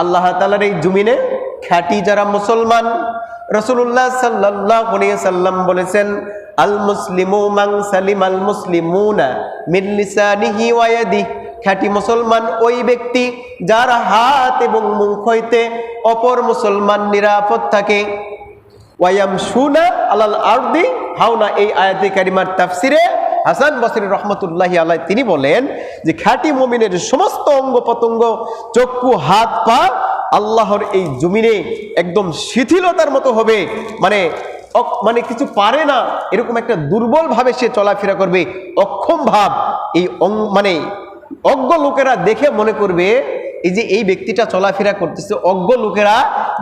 আল্লাহ তাআলার এই জমিনে খ্যাতি যারা মুসলমান, রাসূলুল্লাহ সাল্লাল্লাহু আলাইহি সাল্লাম বলেছেন, আল মুসলিমু মান সালিমাল মুসলিমুনা মিন লিসানিহি ওয়া ইয়াদিহি। খ্যাতি মুসলমান ওই ব্যক্তি যার হাত এবং মুখ হইতে অপর মুসলমান নিরাপদ থাকে। ওয়ায়ামশুনা আলাল আরদি হাওনা। এই আয়াতে কারিমার তাফসিরে হাসান বসরি রহমতুল্লাহি আলাইহি তিনি বলেন যে খ্যাতি মুমিনের সমস্ত অঙ্গ প্রত্যঙ্গ, চক্ষু, হাত, পা আল্লাহর এই জমিনে একদম শিথিলতার মতো হবে, মানে কিছু পারে না এরকম একটা দুর্বল ভাবে সে চলাফেরা করবে, অক্ষম ভাব। এই অজ্ঞ লোকেরা দেখে মনে করবে এই যে এই ব্যক্তিটা চলাফেরা করতেছে, অজ্ঞ লোকেরা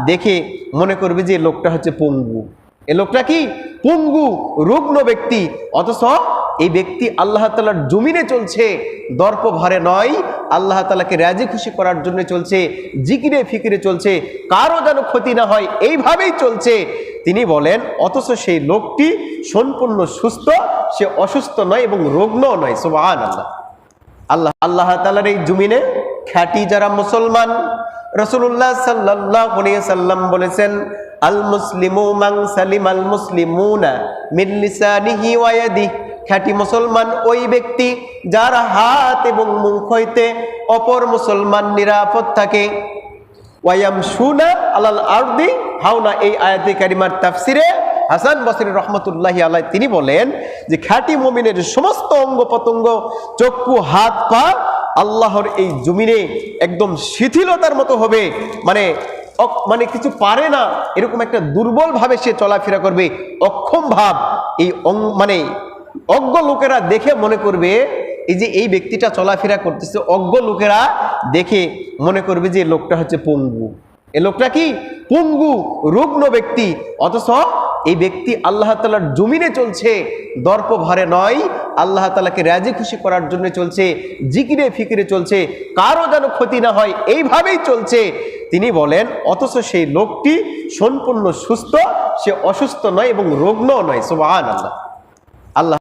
দেখে মনে করবে যে লোকটা হচ্ছে পঙ্গু, এই লোকটা কি পঙ্গু, রুগ্ন ব্যক্তি। অথচ এই ব্যক্তি আল্লাহ তাআলার জমিনে চলছে, দর্প ভারে নয়, আল্লাহ তাআলাকে রাজি খুশি করার জন্য চলছে, জিকিরে ফিকিরে চলছে, কারো যেন ক্ষতি না হয় এইভাবেই চলছে। তিনি বলেন অথচ সেই লোকটি সম্পূর্ণ সুস্থ, সে অসুস্থ নয় এবং রুগ্নও নয়। সুবহানাল্লাহ। আল্লাহ তাআলার এই জমিনে খ্যাতি যারা মুসলমান, রাসূলুল্লাহ সাল্লাল্লাহু আলাইহি সাল্লাম বলেছেন, আল মুসলিমু মান সালিমাল মুসলিমুনা মিন লিসানিহি ওয়া ইয়াদিহি। খ্যাতি মুসলমান ওই ব্যক্তি যার হাত এবং মুখ হইতে অপর মুসলমান নিরাপদ থাকে। ওয়ায়ামশুনা আলাল আরদি হাওনা। এই আয়াতে কারিমার তাফসিরে হাসান বসরি রহমতুল্লাহি আলাইহি তিনি বলেন যে খ্যাতি মুমিনের সমস্ত অঙ্গ প্রত্যঙ্গ, চক্ষু, হাত, পা আল্লাহর এই জমিনে একদম শিথিলতার মতো হবে, মানে কিছু পারে না এরকম একটা দুর্বল ভাবে সে চলাফেরা করবে, অক্ষম ভাব। এই অজ্ঞ লোকেরা দেখে মনে করবে এই যে এই ব্যক্তিটা চলাফেরা করতেছে, অজ্ঞ লোকেরা দেখে মনে করবে যে লোকটা হচ্ছে পঙ্গু, এই লোকটা কি পঙ্গু, রুগ্ন ব্যক্তি। অথচ এই ব্যক্তি আল্লাহ তাআলার জমিনে চলছে, দর্প ভারে নয়, আল্লাহ তাআলাকে রাজি খুশি করার জন্য চলছে, জিকিরে ফিকিরে চলছে, কারো যেন ক্ষতি না হয় এইভাবেই চলছে। তিনি বলেন অথচ সেই লোকটি সম্পূর্ণ সুস্থ, সে অসুস্থ নয় এবং রুগ্নও নয়। সুবহানাল্লাহ।